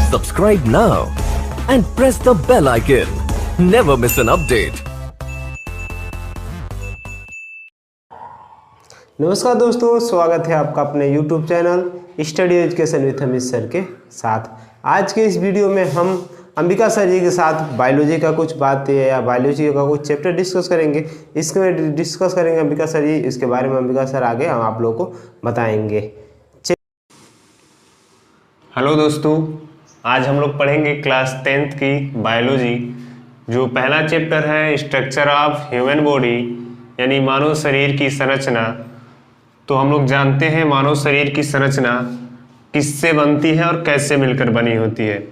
Subscribe now and press the bell icon. Never miss an update. नमस्कार दोस्तों, स्वागत है आपका अपने YouTube channel study education with Amit sir के साथ। आज के इस वीडियो में हम अंबिका सर जी के साथ बायोलॉजी का कुछ बातें या बायोलॉजी का कुछ चैप्टर डिस्कस करेंगे। इसमें डिस्कस करेंगे अंबिका सर जी, इसके बारे में अंबिका सर आगे हम आप लोगों को बताएंगे। हेलो दोस्तों, आज हम लोग पढ़ेंगे क्लास 10th की बायोलॉजी। जो पहला चैप्टर है स्ट्रक्चर ऑफ ह्यूमन बॉडी, यानी मानव शरीर की संरचना। तो हम लोग जानते हैं मानव शरीर की संरचना किससे बनती है और कैसे मिलकर बनी होती है।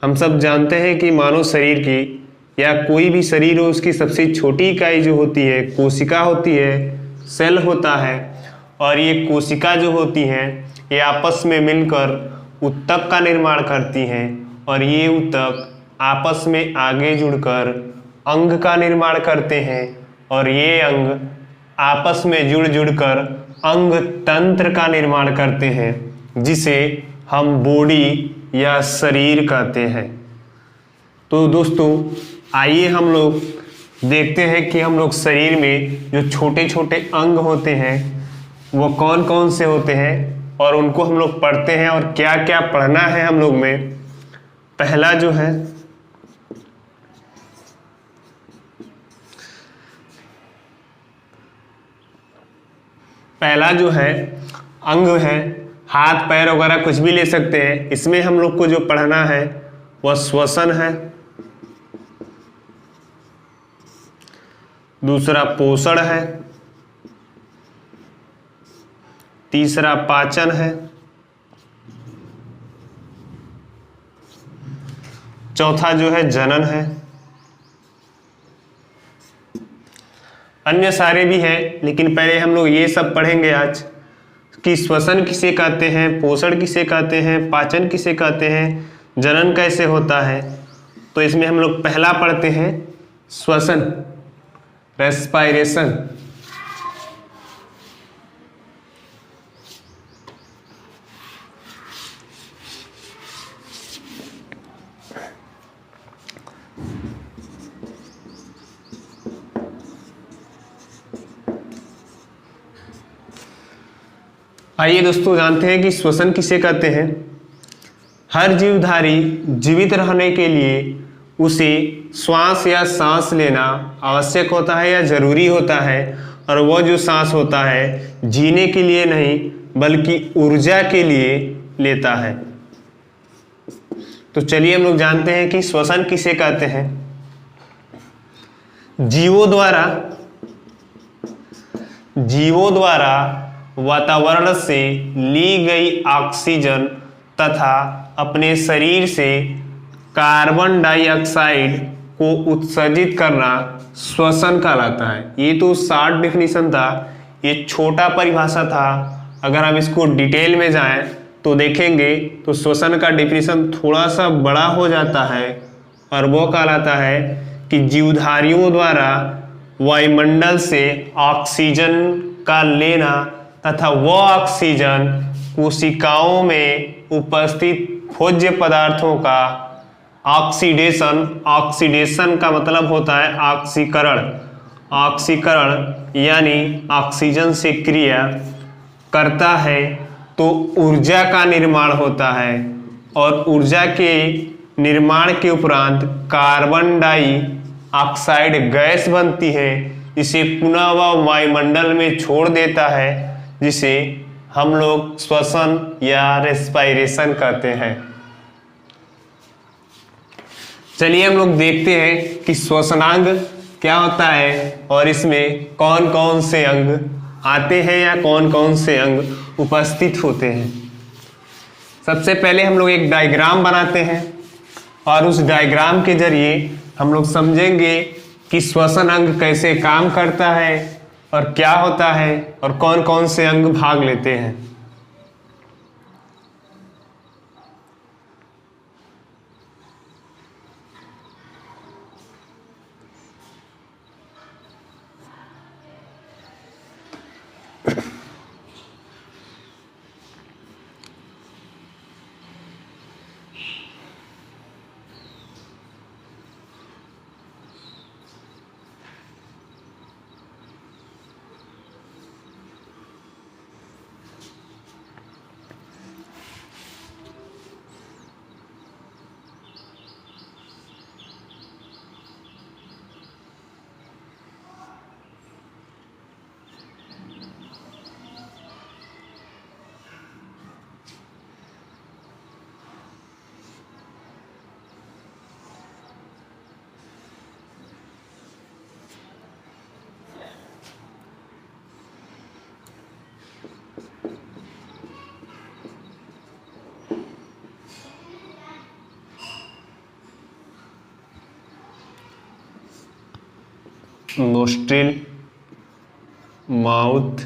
हम सब जानते हैं कि मानव शरीर की या कोई भी शरीर हो, उसकी सबसे छोटी इकाई जो होती है कोशिका होती है, सेल होता है। और ये कोशिका जो होती हैं ये आपस में मिलकर ऊतक का निर्माण करती हैं और ये ऊतक आपस में आगे जुड़कर अंग का निर्माण करते हैं और ये अंग आपस में जुड़कर अंग तंत्र का निर्माण करते हैं, जिसे हम बॉडी या शरीर कहते हैं। तो दोस्तों आइए हम लोग देखते हैं कि हम लोग शरीर में जो छोटे छोटे अंग होते हैं वो कौन कौन से होते हैं और उनको हम लोग पढ़ते हैं और क्या क्या पढ़ना है हम लोग में। पहला जो है अंग है, हाथ पैर वगैरह कुछ भी ले सकते हैं। इसमें हम लोग को जो पढ़ना है वह श्वसन है, दूसरा पोषण है, तीसरा पाचन है, चौथा जो है जनन है। अन्य सारे भी हैं, लेकिन पहले हम लोग ये सब पढ़ेंगे आज कि श्वसन किसे कहते हैं, पोषण किसे कहते हैं, पाचन किसे कहते हैं, जनन कैसे होता है। तो इसमें हम लोग पहला पढ़ते हैं श्वसन, रेस्पायरेशन। आइए दोस्तों जानते हैं कि श्वसन किसे कहते हैं। हर जीवधारी जीवित रहने के लिए उसे श्वास या सांस लेना आवश्यक होता है या जरूरी होता है, और वह जो सांस होता है जीने के लिए नहीं बल्कि ऊर्जा के लिए लेता है। तो चलिए हम लोग जानते हैं कि श्वसन किसे कहते हैं। जीवों द्वारा वातावरण से ली गई ऑक्सीजन तथा अपने शरीर से कार्बन डाइऑक्साइड को उत्सर्जित करना श्वसन कहलाता है। ये तो शॉर्ट डेफिनेशन था, ये छोटा परिभाषा था। अगर हम इसको डिटेल में जाएं तो देखेंगे तो श्वसन का डेफिनेशन थोड़ा सा बड़ा हो जाता है और वो कहलाता है कि जीवधारियों द्वारा वायुमंडल से ऑक्सीजन का लेना तथा वह ऑक्सीजन कोशिकाओं में उपस्थित भोज्य पदार्थों का ऑक्सीडेशन का मतलब होता है ऑक्सीकरण यानी ऑक्सीजन से क्रिया करता है तो ऊर्जा का निर्माण होता है, और ऊर्जा के निर्माण के उपरांत कार्बन डाइऑक्साइड गैस बनती है, इसे पुनः वह वायुमंडल में छोड़ देता है, जिसे हम लोग श्वसन या रेस्पायरेशन कहते हैं। चलिए हम लोग देखते हैं कि श्वसनांग क्या होता है और इसमें कौन कौन से अंग आते हैं या कौन कौन से अंग उपस्थित होते हैं। सबसे पहले हम लोग एक डायग्राम बनाते हैं और उस डायग्राम के जरिए हम लोग समझेंगे कि श्वसन अंग कैसे काम करता है और क्या होता है और कौन कौन से अंग भाग लेते हैं। Nostril, mouth,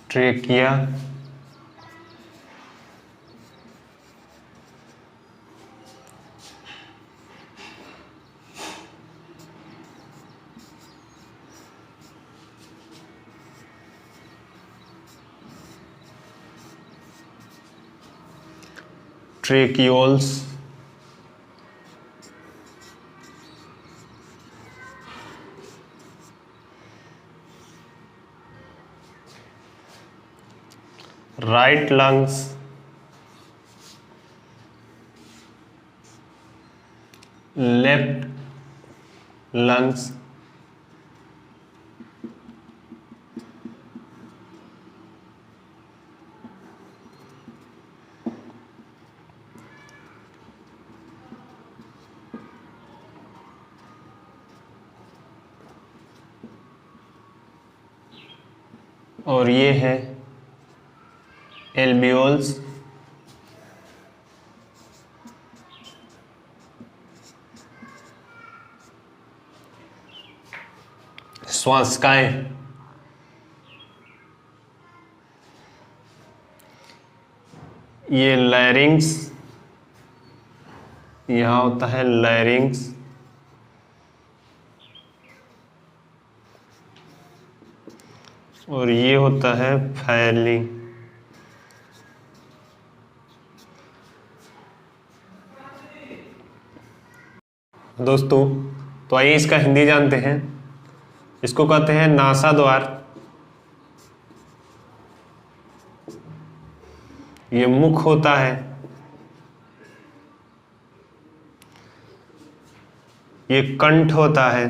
trachea, tracheoles, right lungs, left lungs, और ये है एल्बियोल्स, श्वासिकाएं, ये लैरिंग्स, यहाँ होता है लैरिंग्स, और ये होता है फैरिंग। दोस्तों, तो आइए इसका हिंदी जानते हैं। इसको कहते हैं नासा द्वार। ये मुख होता है, ये कंठ होता है,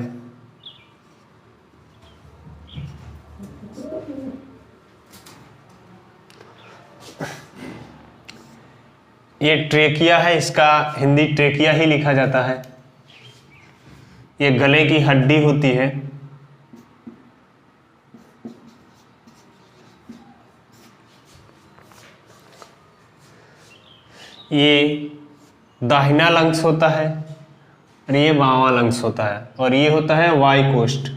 ये ट्रेकिया है, इसका हिंदी ट्रेकिया ही लिखा जाता है। ये गले की हड्डी होती है। ये दाहिना लंग्स होता है और ये बावां लंग्स होता है, और ये होता है वायुकोष्ठ।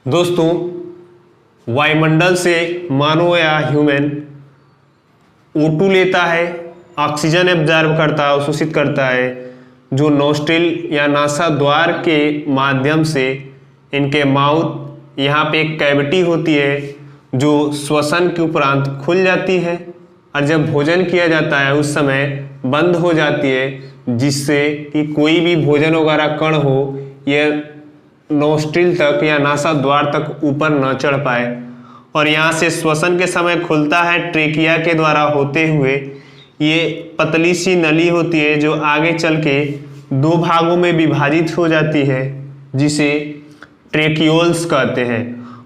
दोस्तों, वायुमंडल से मानव या ह्यूमन O2 लेता है, ऑक्सीजन एब्जॉर्ब करता है, अवशोषित करता है, जो नोस्ट्रिल या नासा द्वार के माध्यम से इनके माउथ, यहाँ पे एक कैविटी होती है जो श्वसन के उपरांत खुल जाती है, और जब भोजन किया जाता है उस समय बंद हो जाती है, जिससे कि कोई भी भोजन वगैरह कण हो यह नोस्ट्रिल तक या नासा द्वार तक ऊपर न चढ़ पाए। और यहाँ से श्वसन के समय खुलता है ट्रेकिया के द्वारा होते हुए। ये पतली सी नली होती है जो आगे चल के दो भागों में विभाजित हो जाती है, जिसे ट्रेकियोल्स कहते हैं।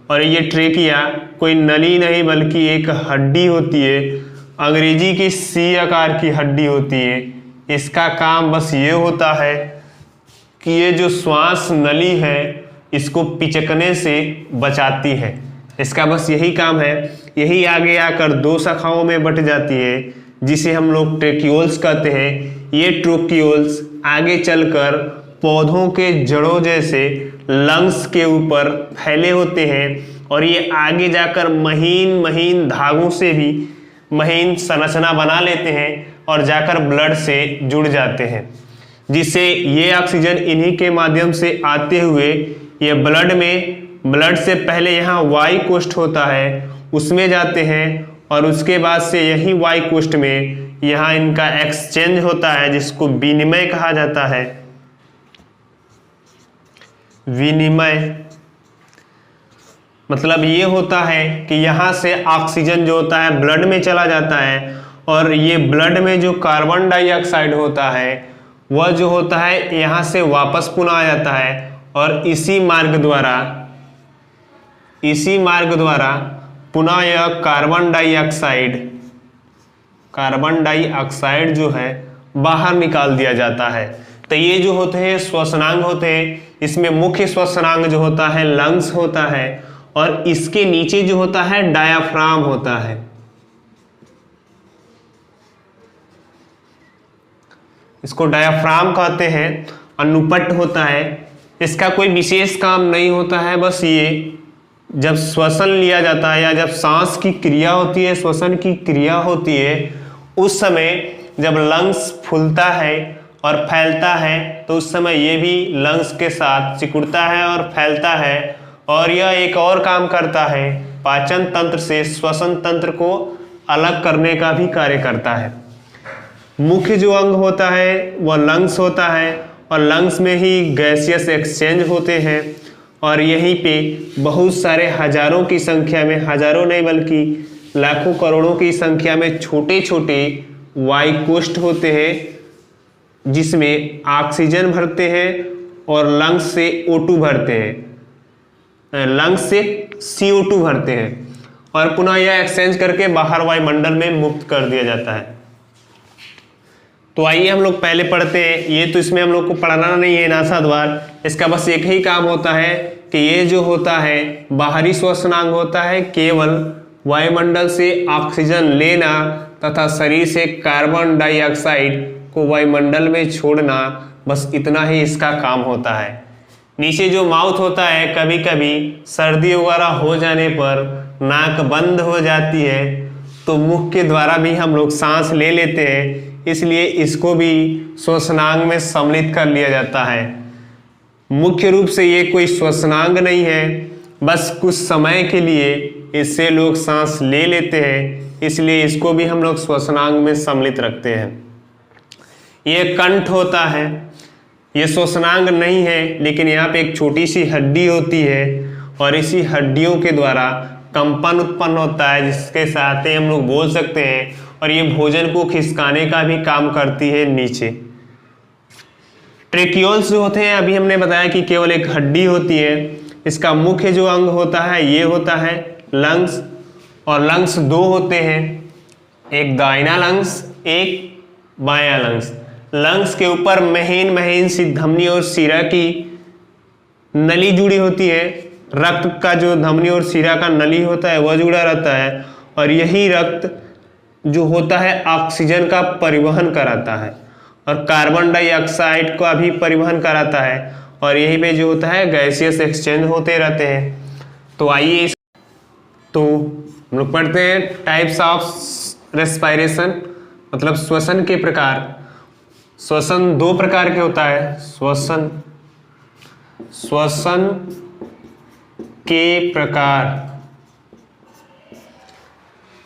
और ये ट्रेकिया कोई नली नहीं बल्कि एक हड्डी होती है, अंग्रेजी की सी आकार की हड्डी होती है। इसका काम बस ये होता है कि ये जो श्वास नली है इसको पिचकने से बचाती है। इसका बस यही काम है। यही आगे आकर दो शाखाओं में बट जाती है, जिसे हम लोग ट्रेकियोल्स कहते हैं। ये ट्रेकियोल्स आगे चलकर पौधों के जड़ों जैसे लंग्स के ऊपर फैले होते हैं, और ये आगे जाकर महीन महीन धागों से भी महीन संरचना बना लेते हैं और जाकर ब्लड से जुड़ जाते हैं, जिससे ये ऑक्सीजन इन्हीं के माध्यम से आते हुए ये ब्लड से पहले यहाँ वायुकोष्ठ होता है उसमें जाते हैं, और उसके बाद से यही वायुकोष्ठ में यहाँ इनका एक्सचेंज होता है, जिसको विनिमय कहा जाता है। विनिमय मतलब ये होता है कि यहाँ से ऑक्सीजन जो होता है ब्लड में चला जाता है, और ये ब्लड में जो कार्बन डाइऑक्साइड होता है वह जो होता है यहाँ से वापस पुनः आ जाता है, और इसी मार्ग द्वारा पुनः यह कार्बन डाइऑक्साइड जो है बाहर निकाल दिया जाता है, तो ये जो होते हैं श्वसनांग होते हैं। इसमें मुख्य श्वसनांग जो होता है लंग्स होता है, और इसके नीचे जो होता है डायाफ्राम होता है। इसको डायाफ्राम कहते हैं। अनुपट होता है, इसका कोई विशेष काम नहीं होता है, बस ये जब श्वसन लिया जाता है या जब सांस की क्रिया होती है, श्वसन की क्रिया होती है, उस समय जब लंग्स फूलता है और फैलता है तो उस समय ये भी लंग्स के साथ सिकुड़ता है और फैलता है, और यह एक और काम करता है, पाचन तंत्र से श्वसन तंत्र को अलग करने का भी कार्य करता है। मुख्य जो अंग होता है वह लंग्स होता है, और लंग्स में ही गैसियस एक्सचेंज होते हैं, और यहीं पे बहुत सारे हजारों की संख्या में, हजारों नहीं बल्कि लाखों करोड़ों की संख्या में छोटे छोटे वायुकोष्ठ होते हैं, जिसमें ऑक्सीजन भरते हैं और लंग्स से O2 भरते हैं, लंग्स से CO2 भरते हैं, और पुनः यह एक्सचेंज करके बाहर वायुमंडल में मुक्त कर दिया जाता है। तो आइए हम लोग पहले पढ़ते हैं। ये तो इसमें हम लोग को पढ़ना नहीं है नासा द्वार, इसका बस एक ही काम होता है कि ये जो होता है बाहरी श्वसनांग होता है, केवल वायुमंडल से ऑक्सीजन लेना तथा शरीर से कार्बन डाइऑक्साइड को वायुमंडल में छोड़ना, बस इतना ही इसका काम होता है। नीचे जो माउथ होता है, कभी कभी सर्दी वगैरह हो जाने पर नाक बंद हो जाती है, तो मुख के द्वारा भी हम लोग सांस ले लेते हैं, इसलिए इसको भी श्वसनांग में सम्मिलित कर लिया जाता है। मुख्य रूप से ये कोई श्वसनांग नहीं है, बस कुछ समय के लिए इससे लोग सांस ले लेते हैं, इसलिए इसको भी हम लोग श्वसनांग में सम्मिलित रखते हैं। ये कंठ होता है, ये श्वसनांग नहीं है, लेकिन यहाँ पे एक छोटी सी हड्डी होती है, और इसी हड्डियों के द्वारा कंपन उत्पन्न होता है, जिसके साथ ही हम लोग बोल सकते हैं, और ये भोजन को खिसकाने का भी काम करती है नीचे। ट्रेक्यूल्स जो होते हैं, अभी हमने बताया कि केवल एक हड्डी होती है। इसका मुख्य जो अंग होता है ये होता है लंग्स, और लंग्स दो होते हैं, एक दाहिना लंग्स, एक बायां लंग्स। लंग्स के ऊपर महीन महीन सी धमनी और शिरा की नली जुड़ी होती है। रक्त का जो धमनी और शिरा का नली होता है वह जुड़ा रहता है, और यही रक्त जो होता है ऑक्सीजन का परिवहन कराता है और कार्बन डाइऑक्साइड का भी परिवहन कराता है, और यहीं पे जो होता है गैसियस एक्सचेंज होते रहते हैं। तो आइए तो हम लोग पढ़ते हैं टाइप्स ऑफ रेस्पायरेशन, मतलब श्वसन के प्रकार। श्वसन दो प्रकार के होता है। श्वसन के प्रकार,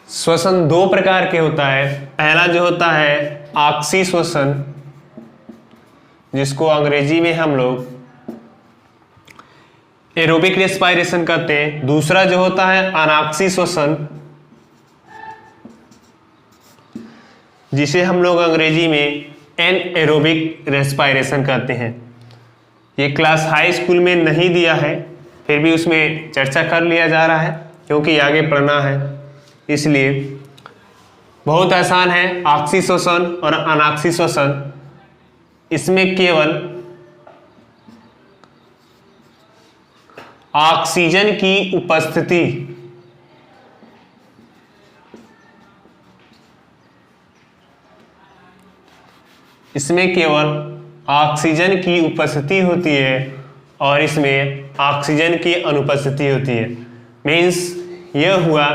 श्वसन दो प्रकार के होता है। पहला जो होता है ऑक्सी श्वसन, जिसको अंग्रेजी में हम लोग एरोबिक रेस्पायरेशन कहते हैं। दूसरा जो होता है अनाक्सी श्वसन, जिसे हम लोग अंग्रेजी में एनएरोबिक रेस्पायरेशन कहते हैं। ये क्लास हाई स्कूल में नहीं दिया है, फिर भी उसमें चर्चा कर लिया जा रहा है क्योंकि आगे पढ़ना है, इसलिए बहुत आसान है ऑक्सी श्वसन और अनाक्सी श्वसन। इसमें केवल ऑक्सीजन की उपस्थिति होती है और इसमें ऑक्सीजन की अनुपस्थिति होती है। मीन्स यह हुआ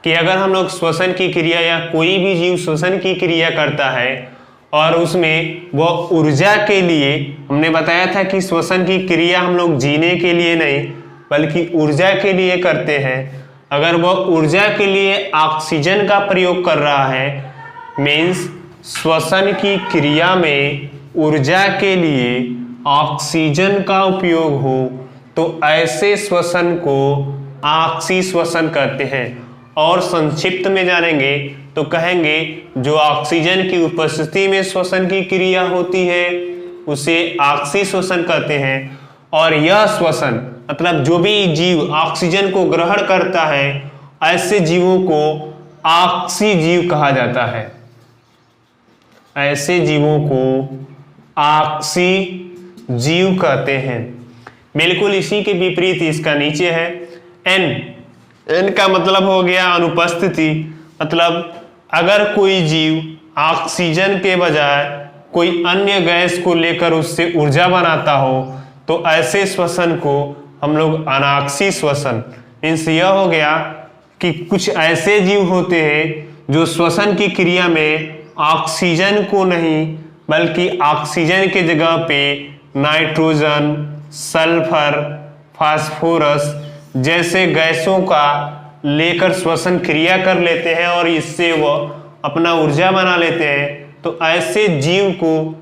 कि अगर हम लोग श्वसन की क्रिया या कोई भी जीव श्वसन की क्रिया करता है और उसमें वह ऊर्जा के लिए, हमने बताया था कि श्वसन की क्रिया हम लोग जीने के लिए नहीं बल्कि ऊर्जा के लिए करते हैं। अगर वह ऊर्जा के लिए ऑक्सीजन का प्रयोग कर रहा है, मीन्स श्वसन की क्रिया में ऊर्जा के लिए ऑक्सीजन का उपयोग हो, तो ऐसे श्वसन को ऑक्सी श्वसन कहते हैं। और संक्षिप्त में जानेंगे तो कहेंगे जो ऑक्सीजन की उपस्थिति में श्वसन की क्रिया होती है उसे ऑक्सी श्वसन कहते हैं। और यह श्वसन मतलब जो भी जीव ऑक्सीजन को ग्रहण करता है, ऐसे जीवों को ऑक्सी जीव कहा जाता है। ऐसे जीवों को ऑक्सीजीव कहते हैं। बिल्कुल इसी के विपरीत इसका नीचे है एन का मतलब हो गया अनुपस्थिति। मतलब अगर कोई जीव ऑक्सीजन के बजाय कोई अन्य गैस को लेकर उससे ऊर्जा बनाता हो तो ऐसे श्वसन को हम लोग अनाक्सी श्वसन, मीन्स यह हो गया कि कुछ ऐसे जीव होते हैं जो श्वसन की क्रिया में ऑक्सीजन को नहीं बल्कि ऑक्सीजन के जगह पे नाइट्रोजन, सल्फर, फास्फोरस जैसे गैसों का लेकर श्वसन क्रिया कर लेते हैं और इससे वह अपना ऊर्जा बना लेते हैं। तो ऐसे जीव को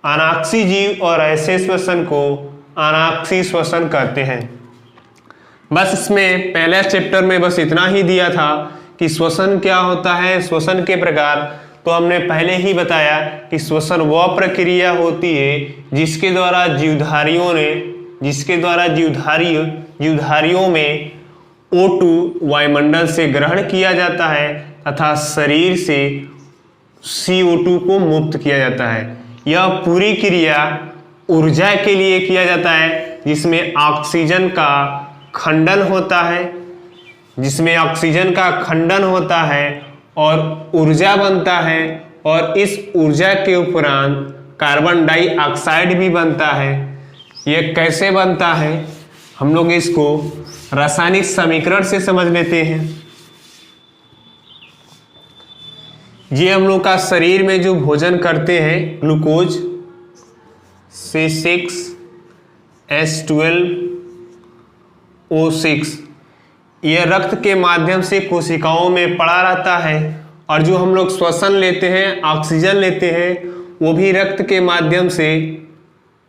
अनाक्सी जीव और ऐसे श्वसन को अनाक्सी श्वसन कहते हैं। बस इसमें पहले चैप्टर में बस इतना ही दिया था कि श्वसन क्या होता है, श्वसन के प्रकार। तो हमने पहले ही बताया कि श्वसन वह प्रक्रिया होती है जिसके द्वारा जीवधारियों में O2 वायुमंडल से ग्रहण किया जाता है तथा शरीर से CO2 को मुक्त किया जाता है। यह पूरी क्रिया ऊर्जा के लिए किया जाता है जिसमें ऑक्सीजन का खंडन होता है और ऊर्जा बनता है और इस ऊर्जा के उपरांत कार्बन डाइऑक्साइड भी बनता है। यह कैसे बनता है हम लोग इसको रासायनिक समीकरण से समझ लेते हैं। ये हम लोग का शरीर में जो भोजन करते हैं ग्लूकोज C6H12O6 यह रक्त के माध्यम से कोशिकाओं में पड़ा रहता है और जो हम लोग श्वसन लेते हैं, ऑक्सीजन लेते हैं, वो भी रक्त के माध्यम से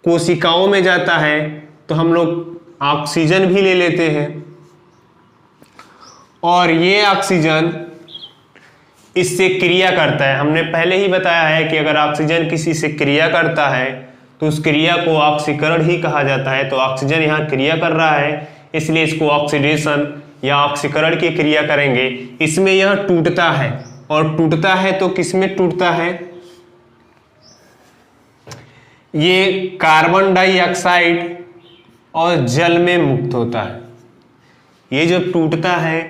कोशिकाओं में जाता है। तो हम लोग ऑक्सीजन भी ले लेते हैं और ये ऑक्सीजन इससे क्रिया करता है। हमने पहले ही बताया है कि अगर ऑक्सीजन किसी से क्रिया करता है तो उस क्रिया को ऑक्सीकरण ही कहा जाता है। तो ऑक्सीजन यहाँ क्रिया कर रहा है इसलिए इसको ऑक्सीडेशन या ऑक्सीकरण की क्रिया करेंगे। इसमें यह टूटता है और टूटता है तो किसमें टूटता है, ये कार्बन डाइऑक्साइड और जल में मुक्त होता है। ये जब टूटता है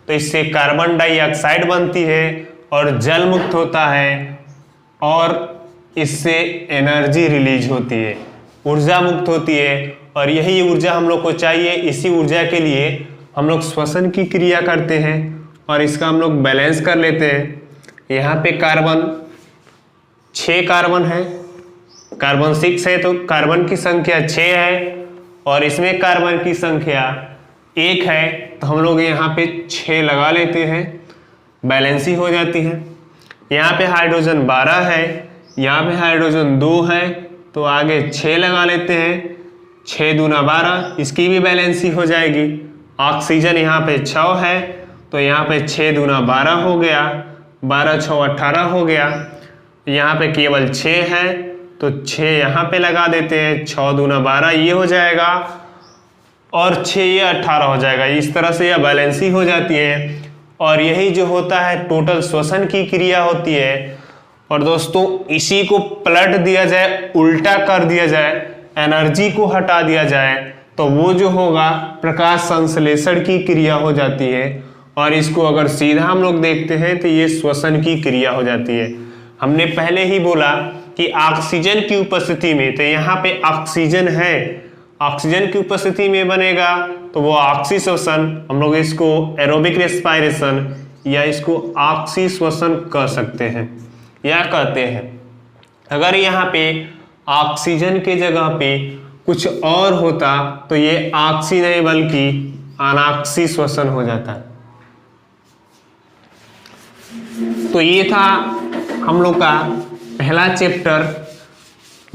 तो इससे कार्बन डाइऑक्साइड बनती है और जल मुक्त होता है और इससे एनर्जी रिलीज होती है, ऊर्जा मुक्त होती है। और यही ऊर्जा हम लोग को चाहिए। इसी ऊर्जा के लिए हम लोग श्वसन की क्रिया करते हैं और इसका हम लोग बैलेंस कर लेते हैं। यहाँ पे कार्बन 6 कार्बन है, कार्बन 6 है तो कार्बन की संख्या 6 है और इसमें कार्बन की संख्या 1 है तो हम लोग यहाँ पे 6 लगा लेते हैं, बैलेंस ही हो जाती है। यहाँ पे हाइड्रोजन 12 है, यहाँ पे हाइड्रोजन 2 है तो आगे 6 लगा लेते हैं, 6 दूना 12, इसकी भी बैलेंस ही हो जाएगी। ऑक्सीजन यहाँ पे 6 है तो यहाँ पे 6 दूना 12 हो गया, 12 6 18 हो गया। यहाँ पे केवल 6 है तो 6 यहाँ पे लगा देते हैं, 6 दूना 12 ये हो जाएगा और 6 ये 18 हो जाएगा। इस तरह से यह बैलेंस ही हो जाती है और यही जो होता है टोटल श्वसन की क्रिया होती है। और दोस्तों इसी को पलट दिया जाए, उल्टा कर दिया जाए, एनर्जी को हटा दिया जाए तो वो जो होगा प्रकाश संश्लेषण की क्रिया हो जाती है। और इसको अगर सीधा हम लोग देखते हैं तो ये श्वसन की क्रिया हो जाती है। हमने पहले ही बोला कि ऑक्सीजन की उपस्थिति में, तो यहाँ पे ऑक्सीजन है, ऑक्सीजन की उपस्थिति में बनेगा तो वो ऑक्सी श्वसन, हम लोग इसको एरोबिक रेस्पायरेशन या इसको ऑक्सी श्वसन कह सकते हैं या कहते हैं। अगर यहाँ पे ऑक्सीजन के जगह पे कुछ और होता तो ये ऑक्सी नहीं बल्कि अनाक्सी श्वसन हो जाता है। तो ये था हम लोग का पहला चैप्टर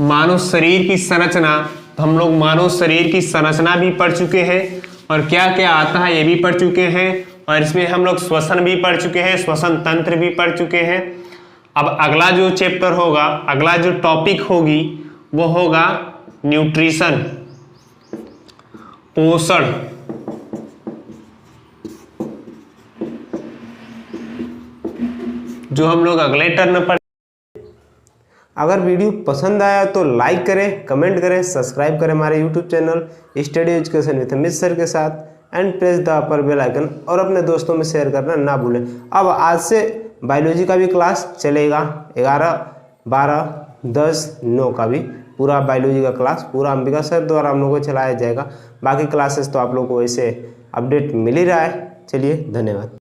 मानव शरीर की संरचना। तो हम लोग मानव शरीर की संरचना भी पढ़ चुके हैं और क्या क्या आता है ये भी पढ़ चुके हैं और इसमें हम लोग श्वसन भी पढ़ चुके हैं, श्वसन तंत्र भी पढ़ चुके हैं। अब अगला जो चैप्टर होगा, अगला जो टॉपिक होगी वो होगा न्यूट्रिशन, पोषण। जो हम लोग अगले टर्न पर। अगर वीडियो पसंद आया तो लाइक करें, कमेंट करें, सब्सक्राइब करें हमारे YouTube channel study education with Amit sir के साथ and press the upper bell icon और अपने दोस्तों में शेयर करना ना भूलें। अब आज से बायोलॉजी का भी क्लास चलेगा 11, 12, 10, 9 का भी पूरा बायोलॉजी का क्लास पूरा अंबिका सर द्वारा हम लोगों को चलाया जाएगा। बाकी क्लासेस तो आप लोगों को वैसे अपडेट मिल ही रहा है। चलिए धन्यवाद।